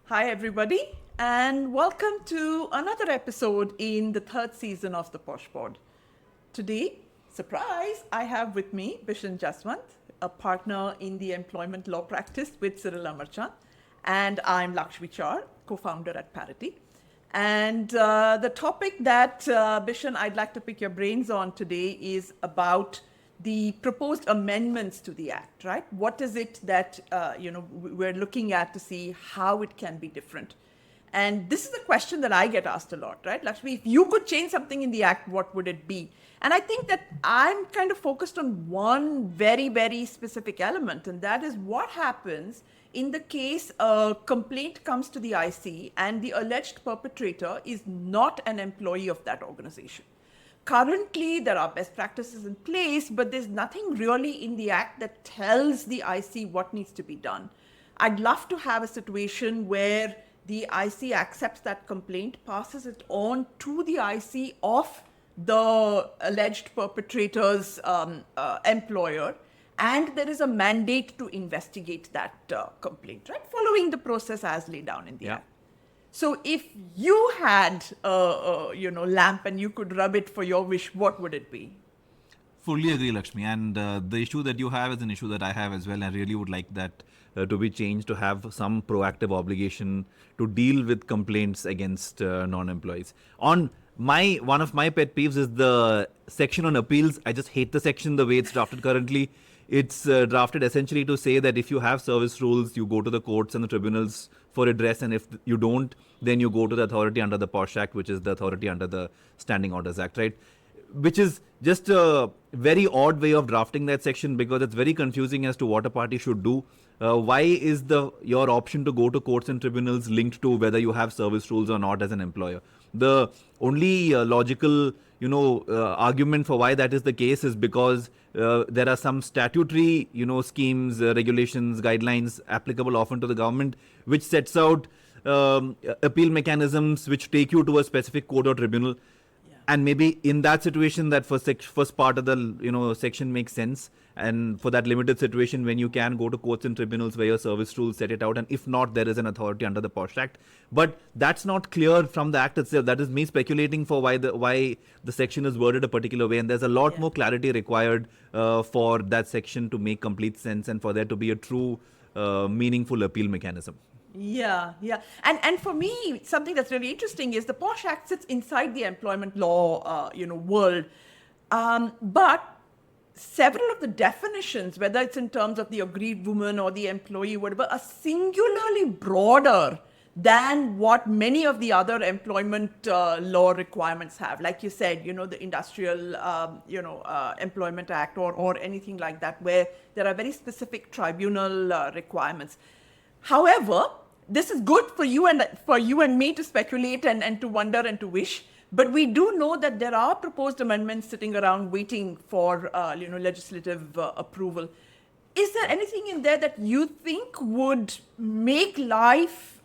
Hi, everybody, and welcome to another episode in the third season of the POSH Pod. Today, surprise, I have with me Bishen Jeswant, a partner in the employment law practice with Cyril Amarchand, and I'm Laxmi Char, co-founder at Parity. And the topic that, Bishen, I'd like to pick your brains on today is about the proposed amendments to the Act, right? What is it that, we're looking at to see how it can be different? And this is a question that I get asked a lot, right? Lakshmi, if you could change something in the Act, what would it be? And I think that I'm kind of focused on one very, very specific element, and that is what happens in the case a complaint comes to the IC and the alleged perpetrator is not an employee of that organization. Currently, there are best practices in place, but there's nothing really in the Act that tells the IC what needs to be done. I'd love to have a situation where the IC accepts that complaint, passes it on to the IC of the alleged perpetrator's employer, and there is a mandate to investigate that complaint, right? Following the process as laid down in the Act. So if you had a lamp and you could rub it for your wish, what would it be? Fully agree, Lakshmi. And the issue that you have is an issue that I have as well. I really would like that to be changed, to have some proactive obligation to deal with complaints against non-employees. One of my pet peeves is the section on appeals. I just hate the section the way it's drafted currently. It's drafted essentially to say that if you have service rules, you go to the courts and the tribunals for redress, and if you don't, then you go to the authority under the POSH Act, which is the authority under the Standing Orders Act, right? Which is just a very odd way of drafting that section, because it's very confusing as to what a party should do. Why is your option to go to courts and tribunals linked to whether you have service rules or not as an employer? The only logical argument for why that is the case is because there are some statutory schemes, regulations, guidelines applicable often to the government, which sets out appeal mechanisms which take you to a specific court or tribunal. And maybe in that situation, that first part of the section makes sense. And for that limited situation, when you can go to courts and tribunals where your service rules set it out, and if not, there is an authority under the POSH Act. But that's not clear from the Act itself. That is me speculating for why the section is worded a particular way. And there's a lot more clarity required for that section to make complete sense and for there to be a true, meaningful appeal mechanism. Yeah. And for me, something that's really interesting is the POSH Act sits inside the employment law, world. But several of the definitions, whether it's in terms of the aggrieved woman or the employee, whatever, are singularly broader than what many of the other employment law requirements have. Like you said, the Industrial, Employment Act or anything like that, where there are very specific tribunal requirements. However, this is good for you and me to speculate and to wonder and to wish. But we do know that there are proposed amendments sitting around waiting for legislative approval. Is there anything in there that you think would make life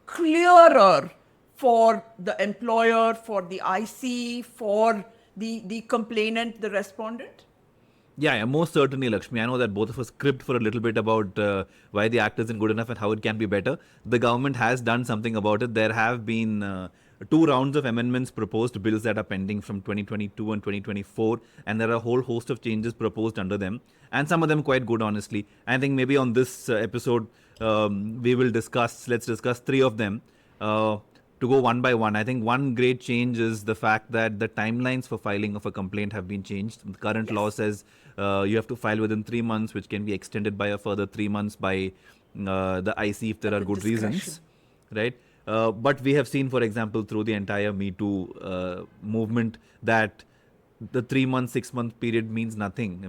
clearer for the employer, for the IC, for the complainant, the respondent? Yeah, most certainly, Lakshmi. I know that both of us cribbed for a little bit about why the Act isn't good enough and how it can be better. The government has done something about it. There have been 2 rounds of amendments proposed, bills that are pending from 2022 and 2024, and there are a whole host of changes proposed under them, and some of them quite good, honestly. I think maybe on this episode, let's discuss 3 of them. To go one by one, I think one great change is the fact that the timelines for filing of a complaint have been changed. The current law says you have to file within 3 months, which can be extended by a further 3 months by the IC if there are good reasons, right? But we have seen, for example, through the entire Me Too movement, that the 3-month, 6-month period means nothing.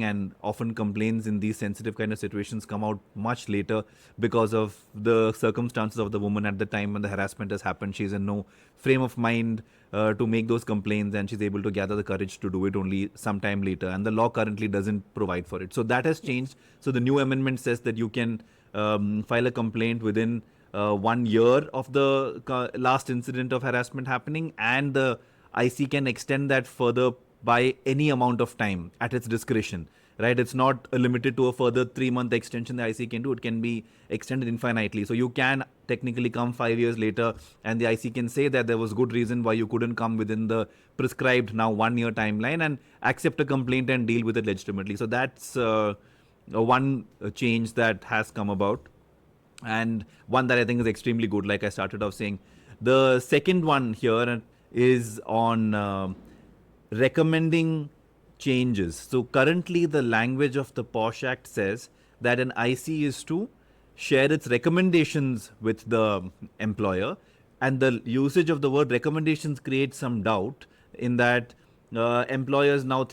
And often complaints in these sensitive kind of situations come out much later because of the circumstances of the woman at the time when the harassment has happened. She's in no frame of mind to make those complaints, and she's able to gather the courage to do it only sometime later. And the law currently doesn't provide for it. So that has changed. So the new amendment says that you can file a complaint within 1 year of the last incident of harassment happening, and the IC can extend that further by any amount of time at its discretion. right? It's not limited to a further 3-month extension the IC can do. It can be extended infinitely. So you can technically come 5 years later and the IC can say that there was good reason why you couldn't come within the prescribed now 1-year timeline and accept a complaint and deal with it legitimately. So that's one change that has come about, and one that I think is extremely good, like I started off saying. The second one here is on recommending changes. So currently the language of the POSH Act says that an IC is to share its recommendations with the employer, and the usage of the word recommendations creates some doubt in that employers now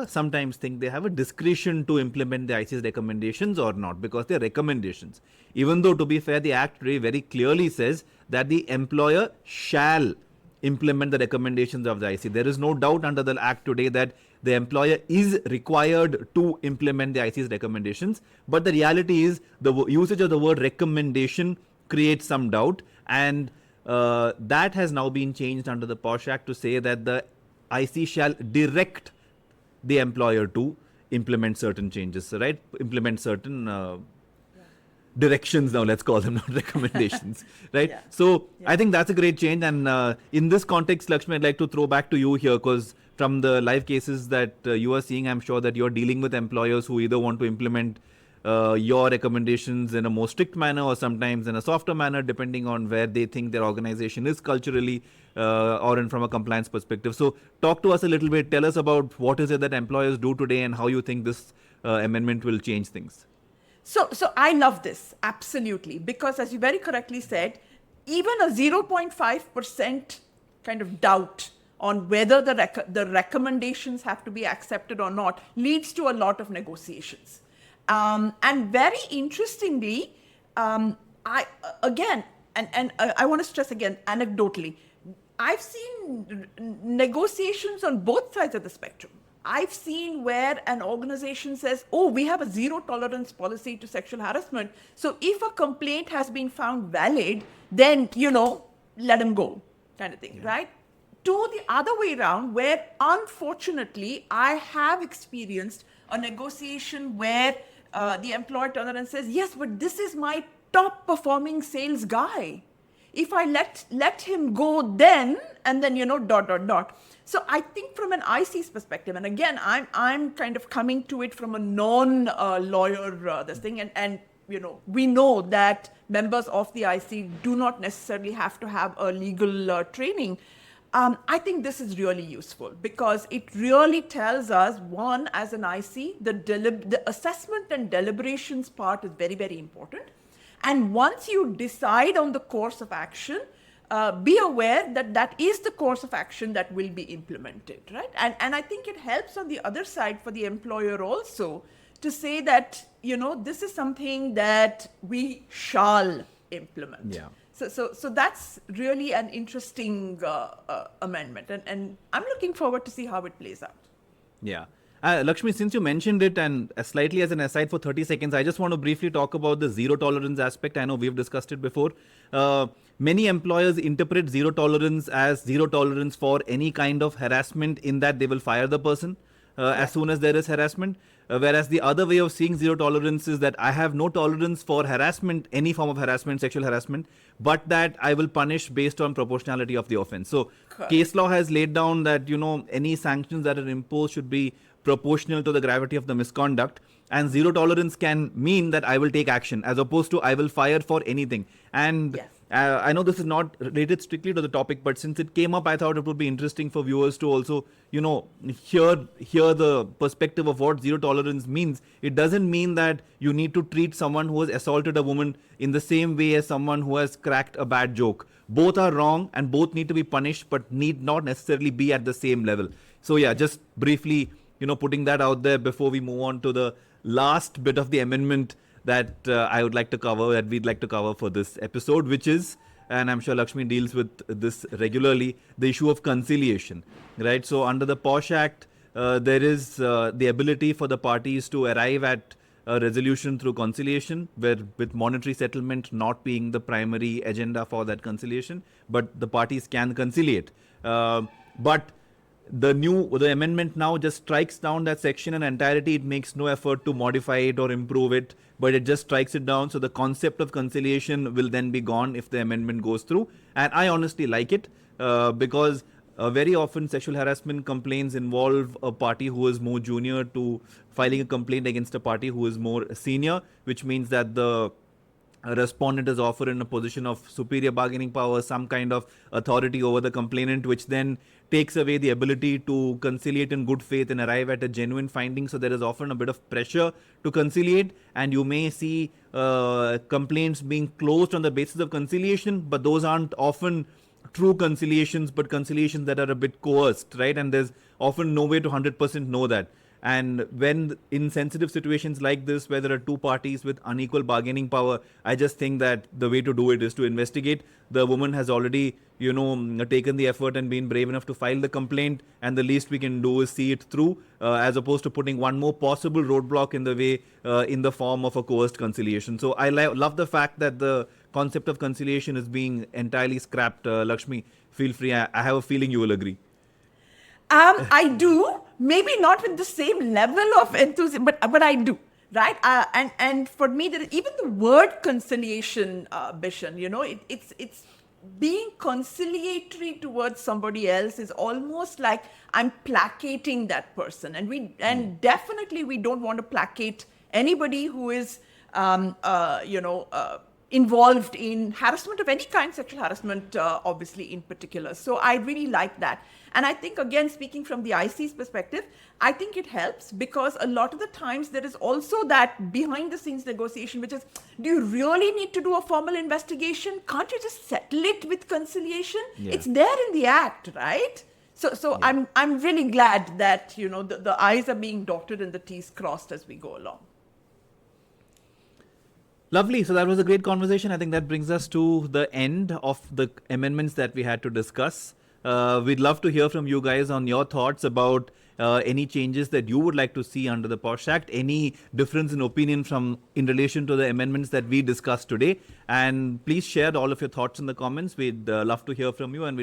sometimes think they have a discretion to implement the IC's recommendations or not, because they're recommendations. Even though, to be fair, the Act very clearly says that the employer shall implement the recommendations of the IC. There is no doubt under the Act today that the employer is required to implement the IC's recommendations. But the reality is the usage of the word recommendation creates some doubt. And that has now been changed under the POSH Act to say that the IC shall direct the employer to implement certain changes, right? Implement certain directions now, let's call them, not recommendations, right? Yeah. So Yeah. I think that's a great change. And in this context, Laxmi, I'd like to throw back to you here, because from the live cases that you are seeing, I'm sure that you're dealing with employers who either want to implement your recommendations in a more strict manner or sometimes in a softer manner, depending on where they think their organization is culturally or from a compliance perspective. So talk to us a little bit. Tell us about what is it that employers do today and how you think this amendment will change things. So I love this, absolutely, because as you very correctly said, even a 0.5% kind of doubt on whether the recommendations have to be accepted or not leads to a lot of negotiations. And very interestingly, I want to stress again, anecdotally, I've seen negotiations on both sides of the spectrum. I've seen where an organization says, oh, we have a zero tolerance policy to sexual harassment. So if a complaint has been found valid, then, let them go, kind of thing, right? To the other way around, where unfortunately I have experienced a negotiation where the employer turns around and says, yes, but this is my top performing sales guy. If I let him go then, and then, ... So I think from an IC's perspective, and again, I'm kind of coming to it from a non-lawyer this thing, and we know that members of the IC do not necessarily have to have a legal training. I think this is really useful because it really tells us, one, as an IC, the assessment and deliberations part is very, very important. And once you decide on the course of action, be aware that that is the course of action that will be implemented, right? And I think it helps on the other side for the employer also to say that, this is something that we shall implement. Yeah. So that's really an interesting amendment. And I'm looking forward to see how it plays out. Yeah. Laxmi, since you mentioned it, and slightly as an aside for 30 seconds, I just want to briefly talk about the zero tolerance aspect. I know we've discussed it before. Many employers interpret zero tolerance as zero tolerance for any kind of harassment, in that they will fire the person as soon as there is harassment. Whereas the other way of seeing zero tolerance is that I have no tolerance for harassment, any form of harassment, sexual harassment, but that I will punish based on proportionality of the offense. So case law has laid down that, any sanctions that are imposed should be proportional to the gravity of the misconduct, and zero tolerance can mean that I will take action as opposed to I will fire for anything. And yes. I know this is not related strictly to the topic, but since it came up, I thought it would be interesting for viewers to also, hear the perspective of what zero tolerance means. It doesn't mean that you need to treat someone who has assaulted a woman in the same way as someone who has cracked a bad joke. Both are wrong and both need to be punished, but need not necessarily be at the same level. So yeah, just briefly, putting that out there before we move on to the last bit of the amendment that I would like to cover, that we'd like to cover for this episode, which is, and I'm sure Laxmi deals with this regularly, the issue of conciliation, right? So under the POSH Act, there is the ability for the parties to arrive at a resolution through conciliation, where with monetary settlement not being the primary agenda for that conciliation, but the parties can conciliate. But the amendment now just strikes down that section in entirety. It makes no effort to modify it or improve it, but it just strikes it down. So the concept of conciliation will then be gone if the amendment goes through. And I honestly like it because very often sexual harassment complaints involve a party who is more junior to filing a complaint against a party who is more senior, which means that the respondent is offered in a position of superior bargaining power, some kind of authority over the complainant, which then takes away the ability to conciliate in good faith and arrive at a genuine finding. So there is often a bit of pressure to conciliate, and you may see complaints being closed on the basis of conciliation, but those aren't often true conciliations, but conciliations that are a bit coerced, right? And there's often no way to 100% know that. And when in sensitive situations like this, where there are two parties with unequal bargaining power, I just think that the way to do it is to investigate. The woman has already, taken the effort and been brave enough to file the complaint, and the least we can do is see it through, as opposed to putting one more possible roadblock in the way, in the form of a coerced conciliation. So I love the fact that the concept of conciliation is being entirely scrapped. Lakshmi, feel free. I have a feeling you will agree. I do, maybe not with the same level of enthusiasm, but I do, right? And for me, even the word conciliation, Bishen, it's being conciliatory towards somebody else is almost like I'm placating that person, and definitely we don't want to placate anybody who is, involved in harassment of any kind, sexual harassment, obviously in particular. So I really like that. And I think, again, speaking from the IC's perspective, I think it helps because a lot of the times there is also that behind the scenes negotiation, which is, do you really need to do a formal investigation? Can't you just settle it with conciliation? Yeah. It's there in the act, right? So yeah. I'm really glad that, the I's are being dotted and the T's crossed as we go along. Lovely. So that was a great conversation. I think that brings us to the end of the amendments that we had to discuss. We'd love to hear from you guys on your thoughts about any changes that you would like to see under the POSH Act, any difference in opinion in relation to the amendments that we discussed today. And please share all of your thoughts in the comments. We'd love to hear from you, and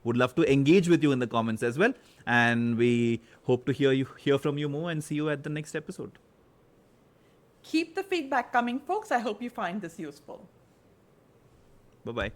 would love to engage with you in the comments as well. And we hope to hear from you more and see you at the next episode. Keep the feedback coming, folks. I hope you find this useful. Bye-bye.